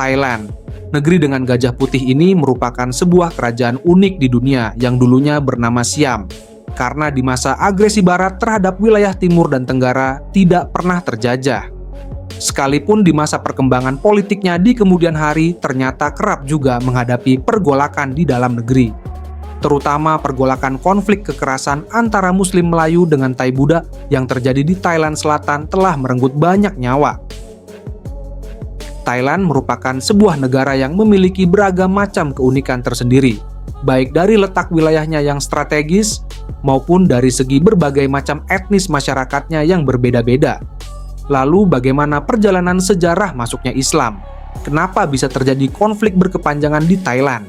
Thailand. Negeri dengan gajah putih ini merupakan sebuah kerajaan unik di dunia yang dulunya bernama Siam, karena di masa agresi Barat terhadap wilayah Timur dan Tenggara tidak pernah terjajah. Sekalipun di masa perkembangan politiknya di kemudian hari ternyata kerap juga menghadapi pergolakan di dalam negeri, terutama pergolakan konflik kekerasan antara Muslim Melayu dengan Tai Budak yang terjadi di Thailand Selatan telah merenggut banyak nyawa. Thailand merupakan sebuah negara yang memiliki beragam macam keunikan tersendiri, baik dari letak wilayahnya yang strategis maupun dari segi berbagai macam etnis masyarakatnya yang berbeda-beda. Lalu bagaimana perjalanan sejarah masuknya Islam? Kenapa bisa terjadi konflik berkepanjangan di Thailand?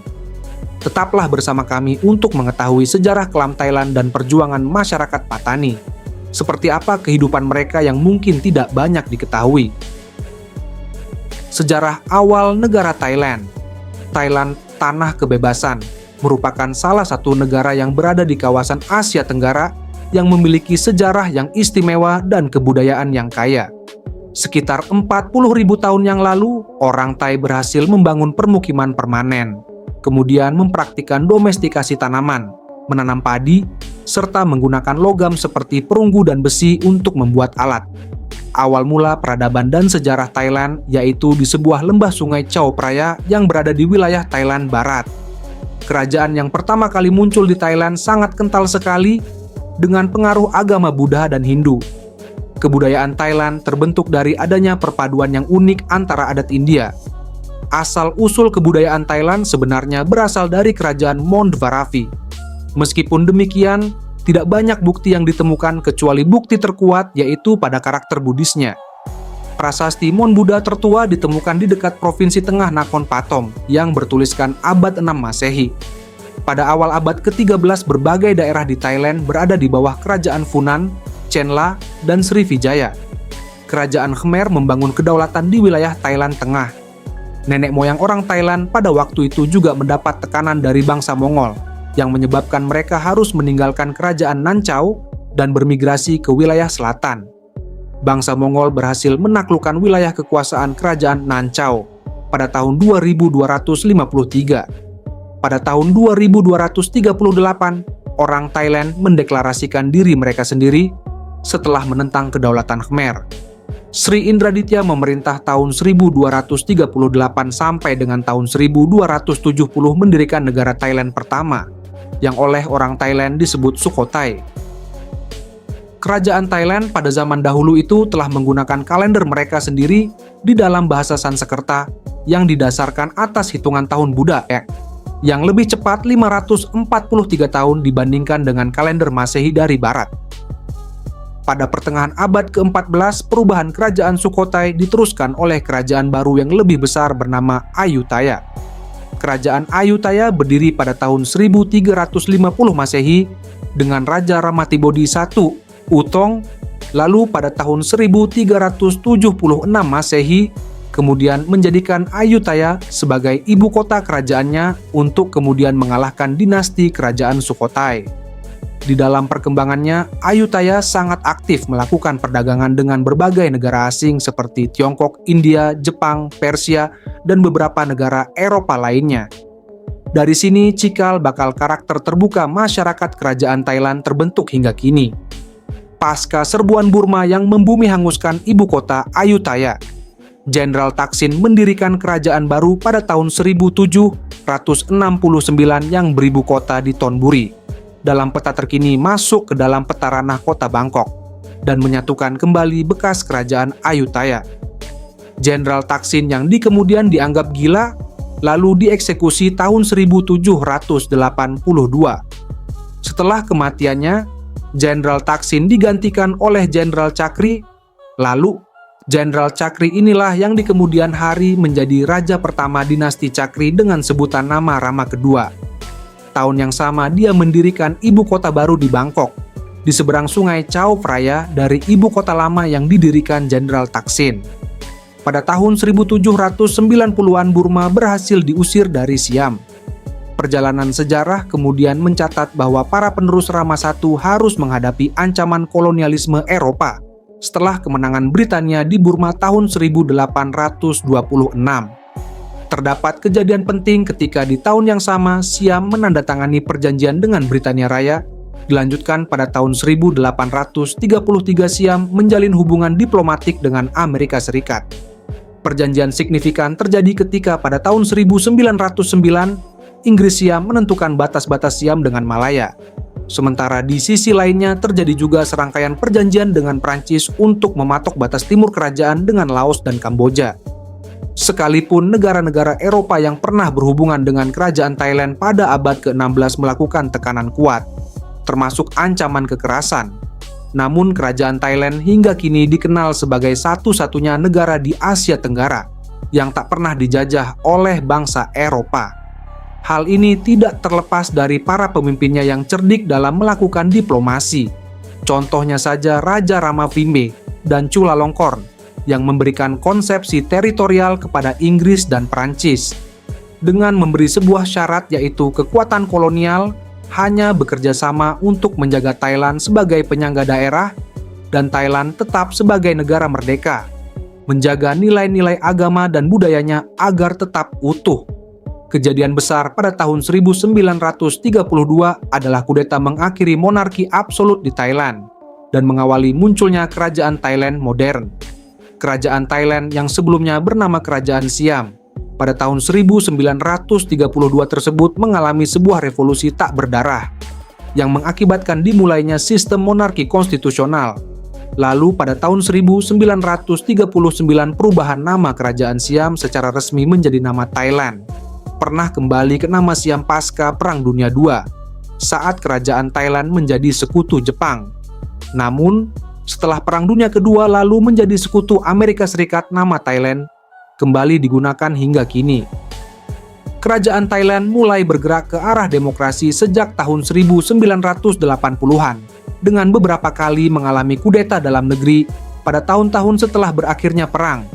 Tetaplah bersama kami untuk mengetahui sejarah kelam Thailand dan perjuangan masyarakat Patani. Seperti apa kehidupan mereka yang mungkin tidak banyak diketahui. Sejarah awal negara Thailand. Thailand, tanah kebebasan, merupakan salah satu negara yang berada di kawasan Asia Tenggara yang memiliki sejarah yang istimewa dan kebudayaan yang kaya. Sekitar 40.000 tahun yang lalu, orang Thai berhasil membangun permukiman permanen, kemudian mempraktikkan domestikasi tanaman, menanam padi, serta menggunakan logam seperti perunggu dan besi untuk membuat alat. Awal mula peradaban dan sejarah Thailand yaitu di sebuah lembah sungai Chao Phraya yang berada di wilayah Thailand Barat. Kerajaan yang pertama kali muncul di Thailand sangat kental sekali dengan pengaruh agama Buddha dan Hindu. Kebudayaan Thailand terbentuk dari adanya perpaduan yang unik antara adat India. Asal-usul kebudayaan Thailand sebenarnya berasal dari kerajaan Mondvaravi. Meskipun demikian, tidak banyak bukti yang ditemukan kecuali bukti terkuat yaitu pada karakter Buddhisnya. Prasasti Mon Buddha tertua ditemukan di dekat provinsi tengah Nakhon Pathom yang bertuliskan abad 6 Masehi. Pada awal abad ke-13 berbagai daerah di Thailand berada di bawah kerajaan Funan, Chenla, dan Srivijaya. Kerajaan Khmer membangun kedaulatan di wilayah Thailand Tengah. Nenek moyang orang Thailand pada waktu itu juga mendapat tekanan dari bangsa Mongol, yang menyebabkan mereka harus meninggalkan kerajaan Nanchao dan bermigrasi ke wilayah selatan. Bangsa Mongol berhasil menaklukkan wilayah kekuasaan kerajaan Nanchao pada tahun 2253. Pada tahun 2238, orang Thailand mendeklarasikan diri mereka sendiri setelah menentang kedaulatan Khmer. Sri Indraditya memerintah tahun 1238 sampai dengan tahun 1270 mendirikan negara Thailand pertama, yang oleh orang Thailand disebut Sukhothai. Kerajaan Thailand pada zaman dahulu itu telah menggunakan kalender mereka sendiri di dalam bahasa Sanskerta yang didasarkan atas hitungan tahun Buddha, yang lebih cepat 543 tahun dibandingkan dengan kalender Masehi dari Barat. Pada pertengahan abad ke-14, perubahan kerajaan Sukhothai diteruskan oleh kerajaan baru yang lebih besar bernama Ayutthaya. Kerajaan Ayutthaya berdiri pada tahun 1350 Masehi dengan Raja Ramatibodi I, Utong, lalu pada tahun 1376 Masehi kemudian menjadikan Ayutthaya sebagai ibu kota kerajaannya untuk kemudian mengalahkan dinasti kerajaan Sukhothai. Di dalam perkembangannya, Ayutthaya sangat aktif melakukan perdagangan dengan berbagai negara asing seperti Tiongkok, India, Jepang, Persia, dan beberapa negara Eropa lainnya. Dari sini cikal bakal karakter terbuka masyarakat kerajaan Thailand terbentuk hingga kini. Pasca serbuan Burma yang membumi hanguskan ibu kota Ayutthaya, Jenderal Taksin mendirikan kerajaan baru pada tahun 1769 yang beribu kota di Thonburi. Dalam peta terkini masuk ke dalam peta ranah kota Bangkok dan menyatukan kembali bekas kerajaan Ayutthaya. Jenderal Taksin yang kemudian dianggap gila lalu dieksekusi tahun 1782. Setelah kematiannya, Jenderal Taksin digantikan oleh Jenderal Chakri. Lalu Jenderal Chakri inilah yang di kemudian hari menjadi raja pertama dinasti Chakri dengan sebutan nama Rama II. Tahun yang sama dia mendirikan ibu kota baru di Bangkok, di seberang sungai Chao Phraya dari ibu kota lama yang didirikan Jenderal Taksin. Pada tahun 1790-an Burma berhasil diusir dari Siam. Perjalanan sejarah kemudian mencatat bahwa para penerus Rama I harus menghadapi ancaman kolonialisme Eropa setelah kemenangan Britania di Burma tahun 1826. Terdapat kejadian penting ketika di tahun yang sama Siam menandatangani perjanjian dengan Britania Raya. Dilanjutkan pada tahun 1833 Siam menjalin hubungan diplomatik dengan Amerika Serikat. Perjanjian signifikan terjadi ketika pada tahun 1909 Inggris Siam menentukan batas-batas Siam dengan Malaya. Sementara di sisi lainnya terjadi juga serangkaian perjanjian dengan Prancis untuk mematok batas timur kerajaan dengan Laos dan Kamboja. Sekalipun negara-negara Eropa yang pernah berhubungan dengan kerajaan Thailand pada abad ke-16 melakukan tekanan kuat, termasuk ancaman kekerasan, namun kerajaan Thailand hingga kini dikenal sebagai satu-satunya negara di Asia Tenggara yang tak pernah dijajah oleh bangsa Eropa. Hal ini tidak terlepas dari para pemimpinnya yang cerdik dalam melakukan diplomasi. Contohnya saja Raja Ramapimbe dan Chulalongkorn yang memberikan konsepsi teritorial kepada Inggris dan Prancis dengan memberi sebuah syarat, yaitu kekuatan kolonial hanya bekerja sama untuk menjaga Thailand sebagai penyangga daerah dan Thailand tetap sebagai negara merdeka, menjaga nilai-nilai agama dan budayanya agar tetap utuh. Kejadian besar pada tahun 1932 adalah kudeta mengakhiri monarki absolut di Thailand dan mengawali munculnya kerajaan Thailand modern. Kerajaan Thailand yang sebelumnya bernama Kerajaan Siam pada tahun 1932 tersebut mengalami sebuah revolusi tak berdarah yang mengakibatkan dimulainya sistem monarki konstitusional. Lalu pada tahun 1939 perubahan nama Kerajaan Siam secara resmi menjadi nama Thailand. Pernah kembali ke nama Siam pasca Perang Dunia II saat Kerajaan Thailand menjadi sekutu Jepang. Namun setelah Perang Dunia Kedua lalu menjadi sekutu Amerika Serikat, nama Thailand kembali digunakan hingga kini. Kerajaan Thailand mulai bergerak ke arah demokrasi sejak tahun 1980-an dengan beberapa kali mengalami kudeta dalam negeri pada tahun-tahun setelah berakhirnya perang.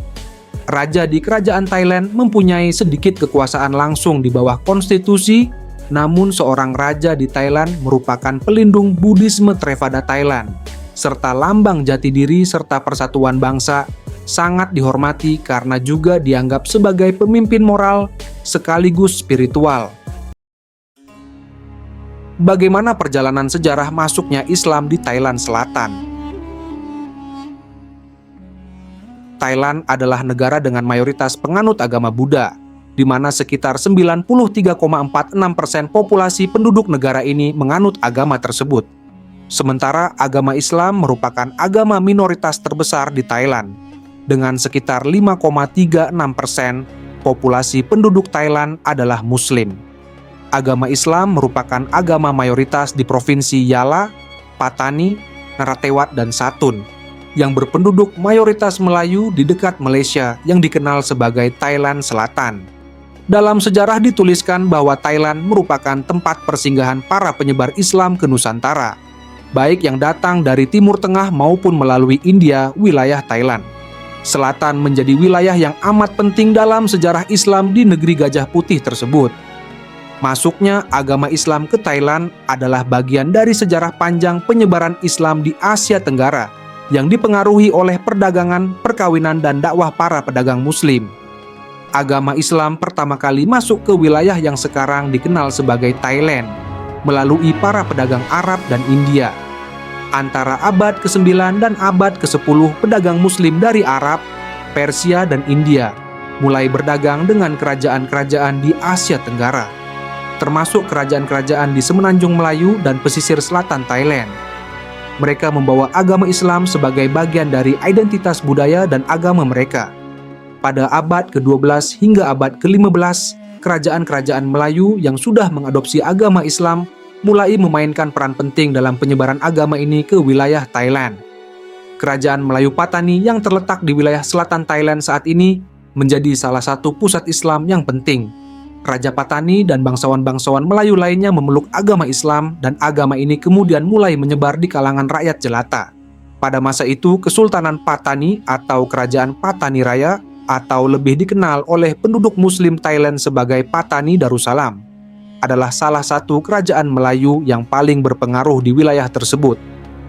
Raja di kerajaan Thailand mempunyai sedikit kekuasaan langsung di bawah konstitusi, namun seorang raja di Thailand merupakan pelindung Buddhisme Theravada Thailand serta lambang jati diri serta persatuan bangsa, sangat dihormati karena juga dianggap sebagai pemimpin moral sekaligus spiritual. Bagaimana perjalanan sejarah masuknya Islam di Thailand Selatan? Thailand adalah negara dengan mayoritas penganut agama Buddha, di mana sekitar 93,46% populasi penduduk negara ini menganut agama tersebut. Sementara agama Islam merupakan agama minoritas terbesar di Thailand, dengan sekitar 5,36% populasi penduduk Thailand adalah Muslim. Agama Islam merupakan agama mayoritas di Provinsi Yala, Patani, Narathiwat, dan Satun, yang berpenduduk mayoritas Melayu di dekat Malaysia yang dikenal sebagai Thailand Selatan. Dalam sejarah dituliskan bahwa Thailand merupakan tempat persinggahan para penyebar Islam ke Nusantara, baik yang datang dari Timur Tengah maupun melalui India, wilayah Thailand. Selatan menjadi wilayah yang amat penting dalam sejarah Islam di negeri Gajah Putih tersebut. Masuknya agama Islam ke Thailand adalah bagian dari sejarah panjang penyebaran Islam di Asia Tenggara yang dipengaruhi oleh perdagangan, perkawinan, dan dakwah para pedagang Muslim. Agama Islam pertama kali masuk ke wilayah yang sekarang dikenal sebagai Thailand melalui para pedagang Arab dan India. Antara abad ke-9 dan abad ke-10, pedagang Muslim dari Arab, Persia, dan India mulai berdagang dengan kerajaan-kerajaan di Asia Tenggara, termasuk kerajaan-kerajaan di Semenanjung Melayu dan pesisir selatan Thailand. Mereka membawa agama Islam sebagai bagian dari identitas budaya dan agama mereka. Pada abad ke-12 hingga abad ke-15, kerajaan-kerajaan Melayu yang sudah mengadopsi agama Islam mulai memainkan peran penting dalam penyebaran agama ini ke wilayah Thailand. Kerajaan Melayu Patani yang terletak di wilayah selatan Thailand saat ini menjadi salah satu pusat Islam yang penting. Raja Patani dan bangsawan-bangsawan Melayu lainnya memeluk agama Islam dan agama ini kemudian mulai menyebar di kalangan rakyat jelata. Pada masa itu, Kesultanan Patani atau Kerajaan Patani Raya atau lebih dikenal oleh penduduk Muslim Thailand sebagai Patani Darussalam adalah salah satu kerajaan Melayu yang paling berpengaruh di wilayah tersebut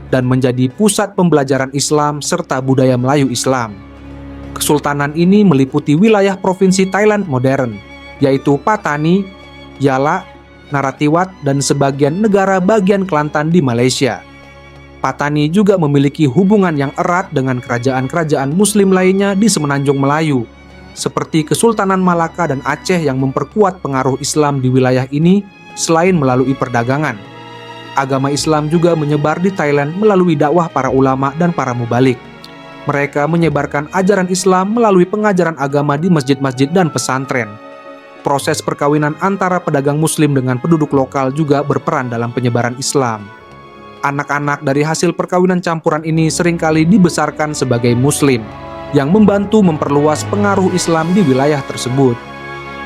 dan menjadi pusat pembelajaran Islam serta budaya Melayu Islam. Kesultanan ini meliputi wilayah provinsi Thailand modern, yaitu Pattani, Yala, Narathiwat, dan sebagian negara bagian Kelantan di Malaysia. Pattani juga memiliki hubungan yang erat dengan kerajaan-kerajaan Muslim lainnya di Semenanjung Melayu, seperti Kesultanan Malaka dan Aceh yang memperkuat pengaruh Islam di wilayah ini selain melalui perdagangan. Agama Islam juga menyebar di Thailand melalui dakwah para ulama dan para mubalik. Mereka menyebarkan ajaran Islam melalui pengajaran agama di masjid-masjid dan pesantren. Proses perkawinan antara pedagang Muslim dengan penduduk lokal juga berperan dalam penyebaran Islam. Anak-anak dari hasil perkawinan campuran ini seringkali dibesarkan sebagai Muslim, yang membantu memperluas pengaruh Islam di wilayah tersebut.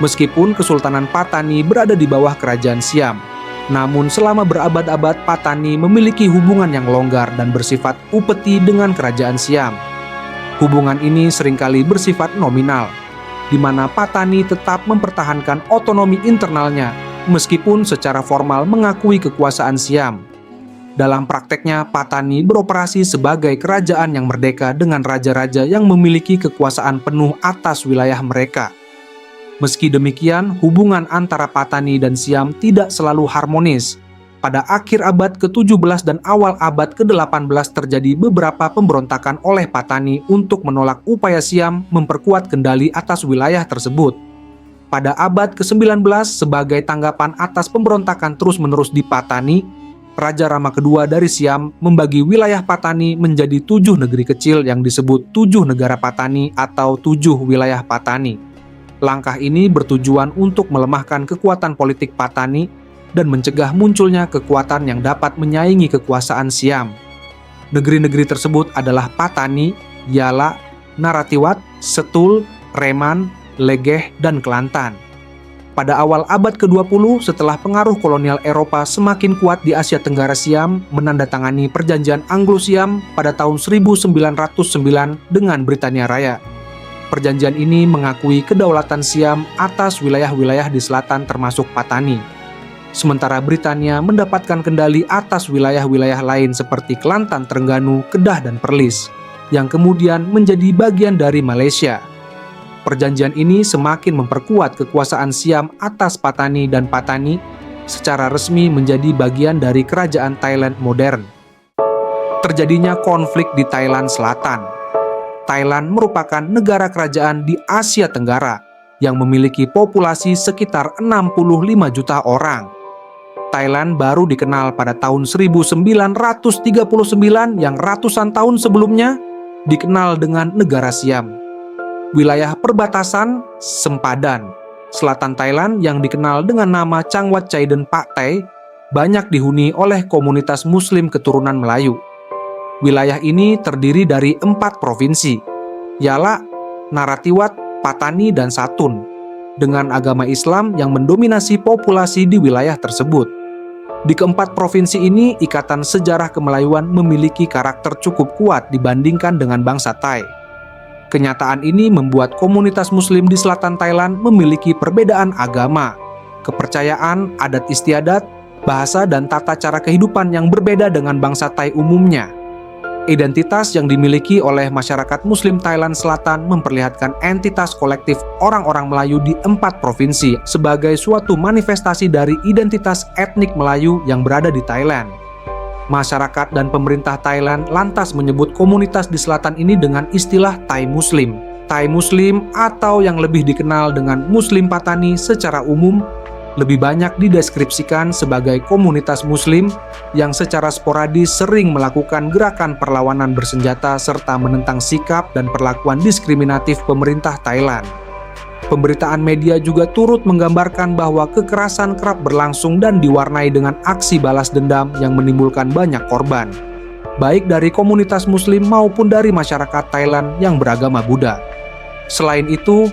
Meskipun Kesultanan Pattani berada di bawah kerajaan Siam, namun selama berabad-abad Pattani memiliki hubungan yang longgar dan bersifat upeti dengan kerajaan Siam. Hubungan ini seringkali bersifat nominal, di mana Pattani tetap mempertahankan otonomi internalnya meskipun secara formal mengakui kekuasaan Siam. Dalam prakteknya, Pattani beroperasi sebagai kerajaan yang merdeka dengan raja-raja yang memiliki kekuasaan penuh atas wilayah mereka. Meski demikian, hubungan antara Pattani dan Siam tidak selalu harmonis. Pada akhir abad ke-17 dan awal abad ke-18 terjadi beberapa pemberontakan oleh Pattani untuk menolak upaya Siam memperkuat kendali atas wilayah tersebut. Pada abad ke-19, sebagai tanggapan atas pemberontakan terus-menerus di Pattani, Raja Rama II dari Siam membagi wilayah Pattani menjadi 7 negeri kecil yang disebut 7 negara Pattani atau 7 wilayah Pattani. Langkah ini bertujuan untuk melemahkan kekuatan politik Pattani dan mencegah munculnya kekuatan yang dapat menyaingi kekuasaan Siam. Negeri-negeri tersebut adalah Pattani, Yala, Narathiwat, Setul, Reman, Legeh, dan Kelantan. Pada awal abad ke-20, setelah pengaruh kolonial Eropa semakin kuat di Asia Tenggara, Siam menandatangani Perjanjian Anglo-Siam pada tahun 1909 dengan Britania Raya. Perjanjian ini mengakui kedaulatan Siam atas wilayah-wilayah di selatan termasuk Pattani. Sementara Britania mendapatkan kendali atas wilayah-wilayah lain seperti Kelantan, Terengganu, Kedah, dan Perlis, yang kemudian menjadi bagian dari Malaysia. Perjanjian ini semakin memperkuat kekuasaan Siam atas Pattani dan Pattani secara resmi menjadi bagian dari kerajaan Thailand modern. Terjadinya konflik di Thailand Selatan. Thailand merupakan negara kerajaan di Asia Tenggara yang memiliki populasi sekitar 65 juta orang. Thailand baru dikenal pada tahun 1939 yang ratusan tahun sebelumnya dikenal dengan negara Siam. Wilayah perbatasan sempadan selatan Thailand yang dikenal dengan nama Changwat Chaiden Pak Tai banyak dihuni oleh komunitas Muslim keturunan Melayu. Wilayah ini terdiri dari 4 provinsi, Yala, Narathiwat, Pattani, dan Satun, dengan agama Islam yang mendominasi populasi di wilayah tersebut. Di keempat provinsi ini, ikatan sejarah kemelayuan memiliki karakter cukup kuat dibandingkan dengan bangsa Thai. Kenyataan ini membuat komunitas Muslim di selatan Thailand memiliki perbedaan agama, kepercayaan, adat istiadat, bahasa, dan tata cara kehidupan yang berbeda dengan bangsa Thai umumnya. Identitas yang dimiliki oleh masyarakat Muslim Thailand Selatan memperlihatkan entitas kolektif orang-orang Melayu di 4 provinsi sebagai suatu manifestasi dari identitas etnik Melayu yang berada di Thailand. Masyarakat dan pemerintah Thailand lantas menyebut komunitas di selatan ini dengan istilah Thai Muslim. Thai Muslim atau yang lebih dikenal dengan Muslim Pattani secara umum lebih banyak dideskripsikan sebagai komunitas Muslim yang secara sporadis sering melakukan gerakan perlawanan bersenjata serta menentang sikap dan perlakuan diskriminatif pemerintah Thailand. Pemberitaan media juga turut menggambarkan bahwa kekerasan kerap berlangsung dan diwarnai dengan aksi balas dendam yang menimbulkan banyak korban, baik dari komunitas Muslim maupun dari masyarakat Thailand yang beragama Buddha. Selain itu,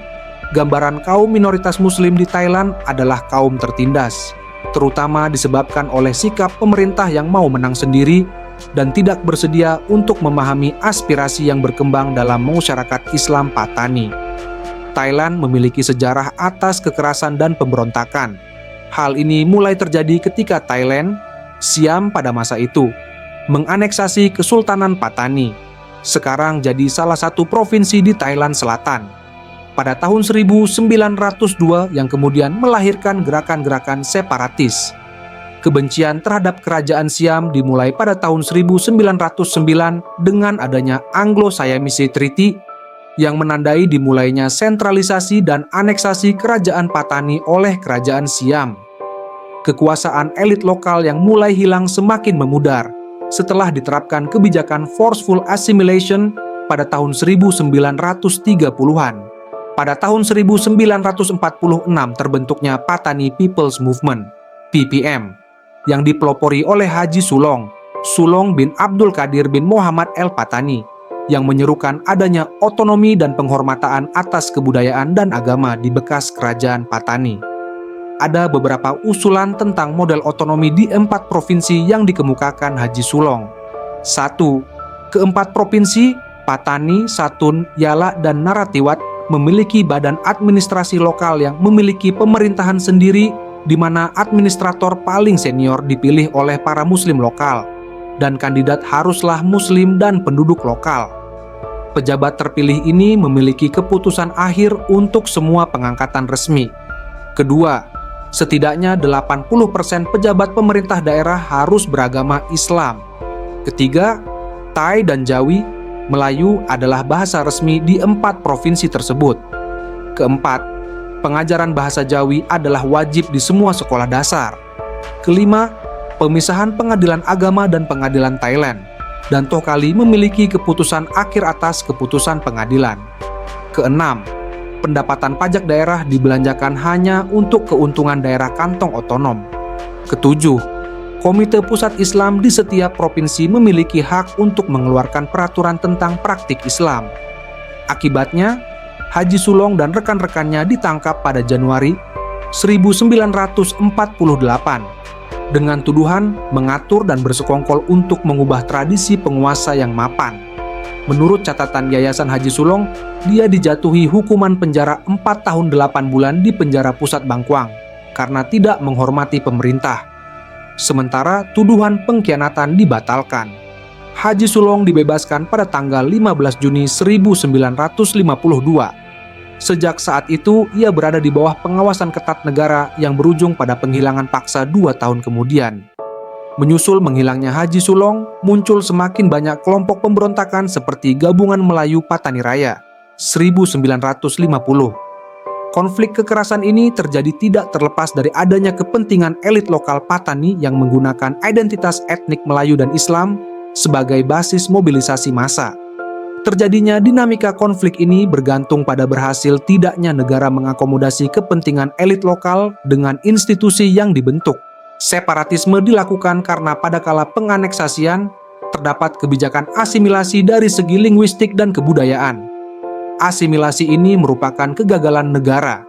gambaran kaum minoritas Muslim di Thailand adalah kaum tertindas, terutama disebabkan oleh sikap pemerintah yang mau menang sendiri dan tidak bersedia untuk memahami aspirasi yang berkembang dalam masyarakat Islam Pattani. Thailand memiliki sejarah atas kekerasan dan pemberontakan. Hal ini mulai terjadi ketika Thailand, Siam pada masa itu, menganeksasi Kesultanan Pattani. sekarang jadi salah satu provinsi di Thailand Selatan. Pada tahun 1902 yang kemudian melahirkan gerakan-gerakan separatis. Kebencian terhadap kerajaan Siam dimulai pada tahun 1909 dengan adanya Anglo-Siamese Treaty yang menandai dimulainya sentralisasi dan aneksasi kerajaan Patani oleh kerajaan Siam. Kekuasaan elit lokal yang mulai hilang semakin memudar setelah diterapkan kebijakan forceful assimilation pada tahun 1930-an. Pada tahun 1946 terbentuknya Patani People's Movement, PPM, yang dipelopori oleh Haji Sulong bin Abdul Qadir bin Muhammad El Patani, yang menyerukan adanya otonomi dan penghormatan atas kebudayaan dan agama di bekas kerajaan Patani. Ada beberapa usulan tentang model otonomi di 4 provinsi yang dikemukakan Haji Sulong. 1. Keempat provinsi, Patani, Satun, Yala, dan Narathiwat memiliki badan administrasi lokal yang memiliki pemerintahan sendiri di mana administrator paling senior dipilih oleh para muslim lokal dan kandidat haruslah muslim dan penduduk lokal. Pejabat terpilih ini memiliki keputusan akhir untuk semua pengangkatan resmi. Kedua, setidaknya 80% pejabat pemerintah daerah harus beragama Islam. Ketiga, Thai dan Jawi, Melayu adalah bahasa resmi di 4 provinsi tersebut. Keempat, pengajaran bahasa Jawi adalah wajib di semua sekolah dasar. Kelima, pemisahan pengadilan agama dan pengadilan Thailand. Dan toh kali memiliki keputusan akhir atas keputusan pengadilan. Keenam, pendapatan pajak daerah dibelanjakan hanya untuk keuntungan daerah kantong otonom. Ketujuh, Komite Pusat Islam di setiap provinsi memiliki hak untuk mengeluarkan peraturan tentang praktik Islam. Akibatnya, Haji Sulong dan rekan-rekannya ditangkap pada Januari 1948 dengan tuduhan mengatur dan bersekongkol untuk mengubah tradisi penguasa yang mapan. Menurut catatan Yayasan Haji Sulong, dia dijatuhi hukuman penjara 4 tahun 8 bulan di penjara pusat Bangkuang karena tidak menghormati pemerintah. Sementara tuduhan pengkhianatan dibatalkan. Haji Sulong dibebaskan pada tanggal 15 Juni 1952. Sejak saat itu, ia berada di bawah pengawasan ketat negara yang berujung pada penghilangan paksa 2 tahun kemudian. Menyusul menghilangnya Haji Sulong, muncul semakin banyak kelompok pemberontakan seperti Gabungan Melayu Patani Raya 1950. Konflik kekerasan ini terjadi tidak terlepas dari adanya kepentingan elit lokal Patani yang menggunakan identitas etnik Melayu dan Islam sebagai basis mobilisasi massa. Terjadinya dinamika konflik ini bergantung pada berhasil tidaknya negara mengakomodasi kepentingan elit lokal dengan institusi yang dibentuk. Separatisme dilakukan karena pada kala penganeksasian terdapat kebijakan asimilasi dari segi linguistik dan kebudayaan. Asimilasi ini merupakan kegagalan negara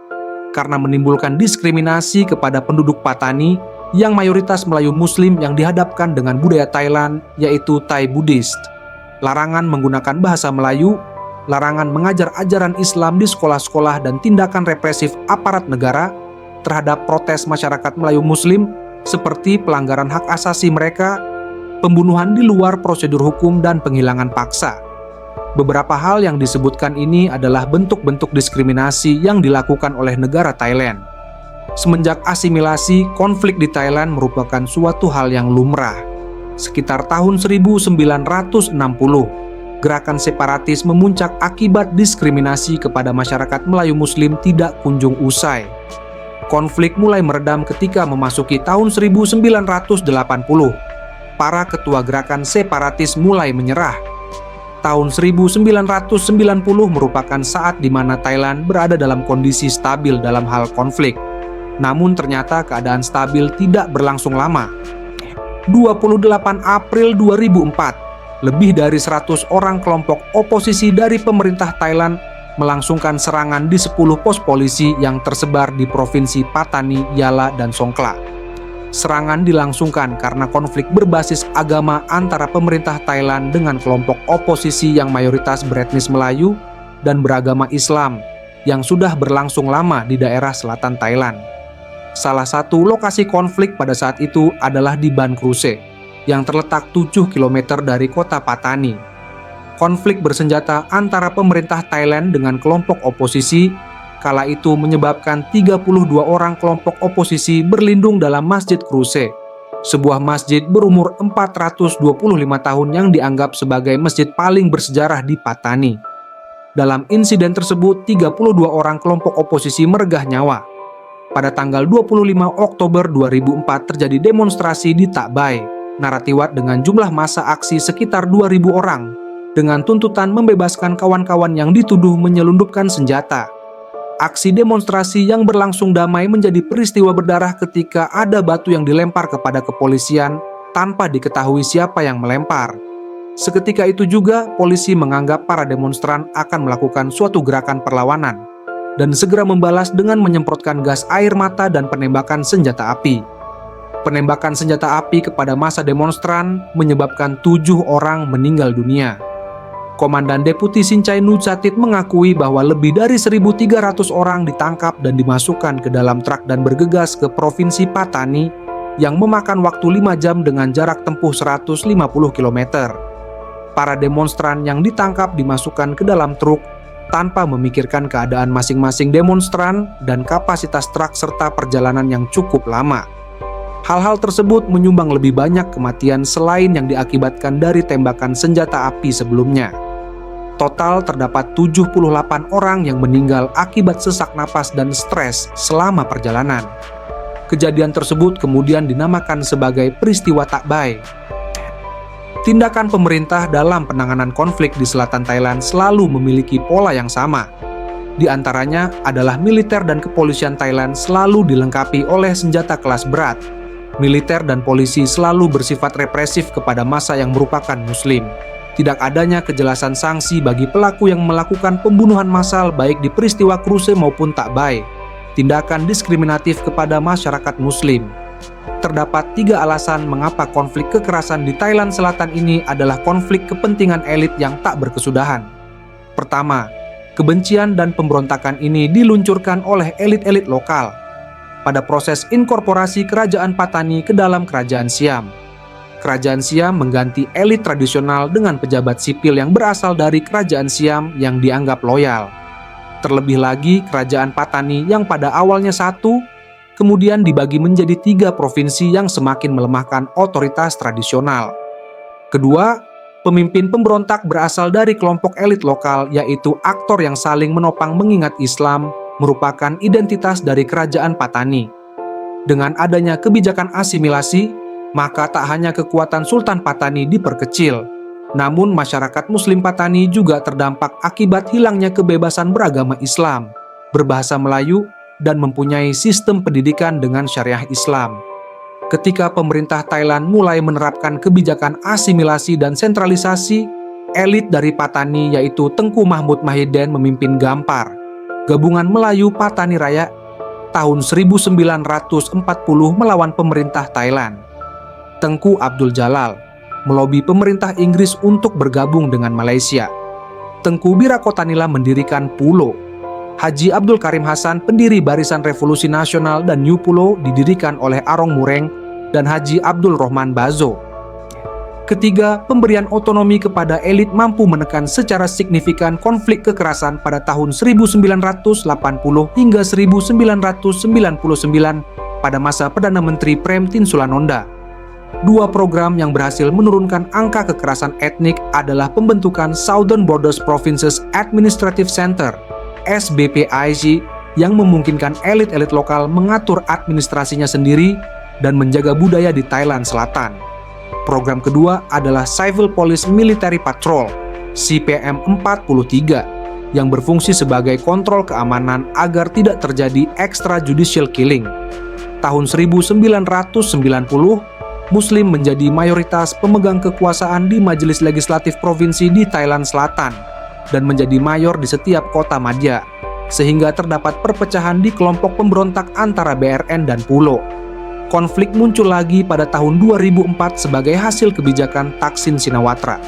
karena menimbulkan diskriminasi kepada penduduk Patani yang mayoritas Melayu Muslim yang dihadapkan dengan budaya Thailand, yaitu Thai Buddhist. Larangan menggunakan bahasa Melayu, larangan mengajar ajaran Islam di sekolah-sekolah, dan tindakan represif aparat negara terhadap protes masyarakat Melayu Muslim seperti pelanggaran hak asasi mereka, pembunuhan di luar prosedur hukum, dan penghilangan paksa. Beberapa hal yang disebutkan ini adalah bentuk-bentuk diskriminasi yang dilakukan oleh negara Thailand. Semenjak asimilasi, konflik di Thailand merupakan suatu hal yang lumrah. Sekitar tahun 1960, gerakan separatis memuncak akibat diskriminasi kepada masyarakat Melayu Muslim tidak kunjung usai. Konflik mulai meredam ketika memasuki tahun 1980. Para ketua gerakan separatis mulai menyerah. Tahun 1990 merupakan saat di mana Thailand berada dalam kondisi stabil dalam hal konflik. Namun ternyata keadaan stabil tidak berlangsung lama. 28 April 2004, lebih dari 100 orang kelompok oposisi dari pemerintah Thailand melangsungkan serangan di 10 pos polisi yang tersebar di provinsi Patani, Yala, dan Songkhla. Serangan dilangsungkan karena konflik berbasis agama antara pemerintah Thailand dengan kelompok oposisi yang mayoritas beretnis Melayu dan beragama Islam yang sudah berlangsung lama di daerah selatan Thailand. Salah satu lokasi konflik pada saat itu adalah di Ban Kruse, yang terletak 7 km dari kota Patani. Konflik bersenjata antara pemerintah Thailand dengan kelompok oposisi kala itu menyebabkan 32 orang kelompok oposisi berlindung dalam Masjid Kruse, sebuah masjid berumur 425 tahun yang dianggap sebagai masjid paling bersejarah di Patani. Dalam insiden tersebut, 32 orang kelompok oposisi meregah nyawa. Pada tanggal 25 Oktober 2004 terjadi demonstrasi di Tak Bai, Narathiwat dengan jumlah massa aksi sekitar 2.000 orang, dengan tuntutan membebaskan kawan-kawan yang dituduh menyelundupkan senjata. Aksi demonstrasi yang berlangsung damai menjadi peristiwa berdarah ketika ada batu yang dilempar kepada kepolisian tanpa diketahui siapa yang melempar. Seketika itu juga, polisi menganggap para demonstran akan melakukan suatu gerakan perlawanan dan segera membalas dengan menyemprotkan gas air mata dan penembakan senjata api. Penembakan senjata api kepada massa demonstran menyebabkan 7 orang meninggal dunia. Komandan Deputi Sincai Nucatit mengakui bahwa lebih dari 1.300 orang ditangkap dan dimasukkan ke dalam truk dan bergegas ke Provinsi Patani yang memakan waktu 5 jam dengan jarak tempuh 150 km. Para demonstran yang ditangkap dimasukkan ke dalam truk tanpa memikirkan keadaan masing-masing demonstran dan kapasitas truk serta perjalanan yang cukup lama. Hal-hal tersebut menyumbang lebih banyak kematian selain yang diakibatkan dari tembakan senjata api sebelumnya. Total terdapat 78 orang yang meninggal akibat sesak napas dan stres selama perjalanan. Kejadian tersebut kemudian dinamakan sebagai peristiwa Tak Bai. Tindakan pemerintah dalam penanganan konflik di selatan Thailand selalu memiliki pola yang sama. Di antaranya adalah militer dan kepolisian Thailand selalu dilengkapi oleh senjata kelas berat. Militer dan polisi selalu bersifat represif kepada massa yang merupakan Muslim. Tidak adanya kejelasan sanksi bagi pelaku yang melakukan pembunuhan massal baik di peristiwa Kruse maupun Tak Bai. Tindakan diskriminatif kepada masyarakat Muslim. Terdapat 3 alasan mengapa konflik kekerasan di Thailand Selatan ini adalah konflik kepentingan elit yang tak berkesudahan. Pertama, kebencian dan pemberontakan ini diluncurkan oleh elit-elit lokal pada proses inkorporasi kerajaan Patani ke dalam kerajaan Siam. Kerajaan Siam mengganti elit tradisional dengan pejabat sipil yang berasal dari kerajaan Siam yang dianggap loyal. Terlebih lagi, kerajaan Patani yang pada awalnya 1, kemudian dibagi menjadi 3 provinsi yang semakin melemahkan otoritas tradisional. Kedua, pemimpin pemberontak berasal dari kelompok elit lokal, yaitu aktor yang saling menopang mengingat Islam merupakan identitas dari kerajaan Patani. Dengan adanya kebijakan asimilasi, maka tak hanya kekuatan Sultan Patani diperkecil, namun masyarakat Muslim Patani juga terdampak akibat hilangnya kebebasan beragama Islam, berbahasa Melayu, dan mempunyai sistem pendidikan dengan syariah Islam. Ketika pemerintah Thailand mulai menerapkan kebijakan asimilasi dan sentralisasi, elit dari Patani yaitu Tengku Mahmud Mahiden memimpin Gampar, Gabungan Melayu Patani Raya, tahun 1940 melawan pemerintah Thailand. Tengku Abdul Jalal melobi pemerintah Inggris untuk bergabung dengan Malaysia. Tengku Birakotanila mendirikan Pulo. Haji Abdul Karim Hasan, pendiri Barisan Revolusi Nasional dan New Pulo, didirikan oleh Arong Mureng dan Haji Abdul Rahman Bazo. Ketiga, pemberian otonomi kepada elit mampu menekan secara signifikan konflik kekerasan pada tahun 1980 hingga 1999 pada masa Perdana Menteri Prem Tinsulanonda. 2 program yang berhasil menurunkan angka kekerasan etnik adalah pembentukan Southern Borders Provinces Administrative Center (SBPIC) yang memungkinkan elit-elit lokal mengatur administrasinya sendiri dan menjaga budaya di Thailand Selatan. Program kedua adalah Civil Police Military Patrol (CPM 43) yang berfungsi sebagai kontrol keamanan agar tidak terjadi extrajudicial killing. Tahun 1990, Muslim menjadi mayoritas pemegang kekuasaan di Majelis Legislatif Provinsi di Thailand Selatan dan menjadi mayor di setiap kota madya, sehingga terdapat perpecahan di kelompok pemberontak antara BRN dan Pulo. Konflik muncul lagi pada tahun 2004 sebagai hasil kebijakan Thaksin Shinawatra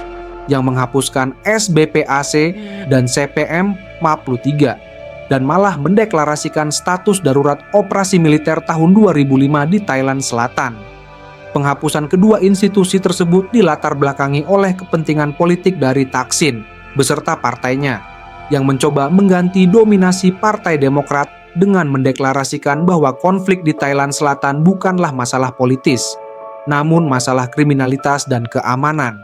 yang menghapuskan SBPAC dan CPM 43 dan malah mendeklarasikan status darurat operasi militer tahun 2005 di Thailand Selatan. Penghapusan kedua institusi tersebut dilatar belakangi oleh kepentingan politik dari Thaksin beserta partainya yang mencoba mengganti dominasi Partai Demokrat dengan mendeklarasikan bahwa konflik di Thailand Selatan bukanlah masalah politis, namun masalah kriminalitas dan keamanan.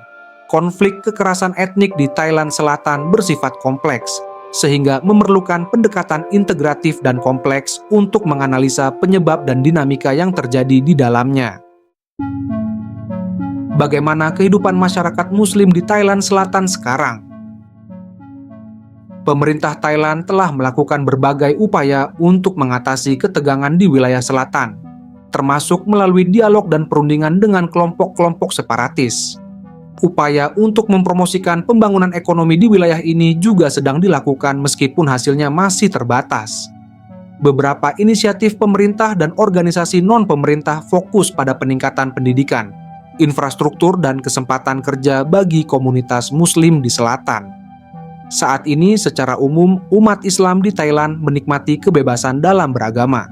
Konflik kekerasan etnik di Thailand Selatan bersifat kompleks, sehingga memerlukan pendekatan integratif dan kompleks untuk menganalisa penyebab dan dinamika yang terjadi di dalamnya. Bagaimana kehidupan masyarakat Muslim di Thailand Selatan sekarang? Pemerintah Thailand telah melakukan berbagai upaya untuk mengatasi ketegangan di wilayah selatan, termasuk melalui dialog dan perundingan dengan kelompok-kelompok separatis. Upaya untuk mempromosikan pembangunan ekonomi di wilayah ini juga sedang dilakukan meskipun hasilnya masih terbatas. Beberapa inisiatif pemerintah dan organisasi non-pemerintah fokus pada peningkatan pendidikan, infrastruktur, dan kesempatan kerja bagi komunitas Muslim di selatan. Saat ini secara umum umat Islam di Thailand menikmati kebebasan dalam beragama.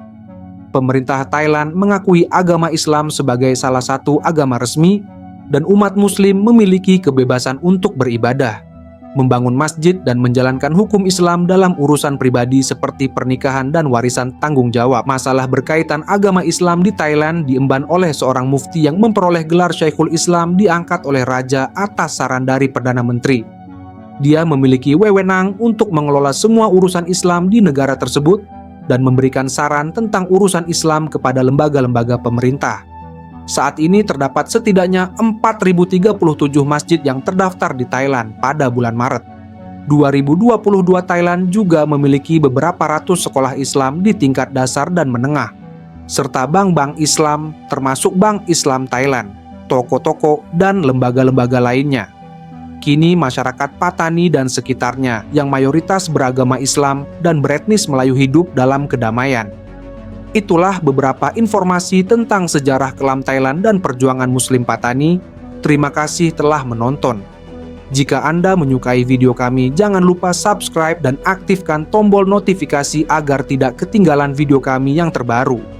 Pemerintah Thailand mengakui agama Islam sebagai salah satu agama resmi dan umat Muslim memiliki kebebasan untuk beribadah, membangun masjid dan menjalankan hukum Islam dalam urusan pribadi seperti pernikahan dan warisan tanggung jawab. Masalah berkaitan agama Islam di Thailand diemban oleh seorang mufti yang memperoleh gelar Syekhul Islam diangkat oleh raja atas saran dari Perdana Menteri. Dia memiliki wewenang untuk mengelola semua urusan Islam di negara tersebut dan memberikan saran tentang urusan Islam kepada lembaga-lembaga pemerintah. Saat ini terdapat setidaknya 4.037 masjid yang terdaftar di Thailand pada bulan Maret. 2022 Thailand juga memiliki beberapa ratus sekolah Islam di tingkat dasar dan menengah, serta bank-bank Islam termasuk Bank Islam Thailand, toko-toko, dan lembaga-lembaga lainnya. Kini masyarakat Patani dan sekitarnya yang mayoritas beragama Islam dan beretnis Melayu hidup dalam kedamaian. Itulah beberapa informasi tentang sejarah kelam Thailand dan perjuangan Muslim Patani. Terima kasih telah menonton. Jika Anda menyukai video kami, jangan lupa subscribe dan aktifkan tombol notifikasi agar tidak ketinggalan video kami yang terbaru.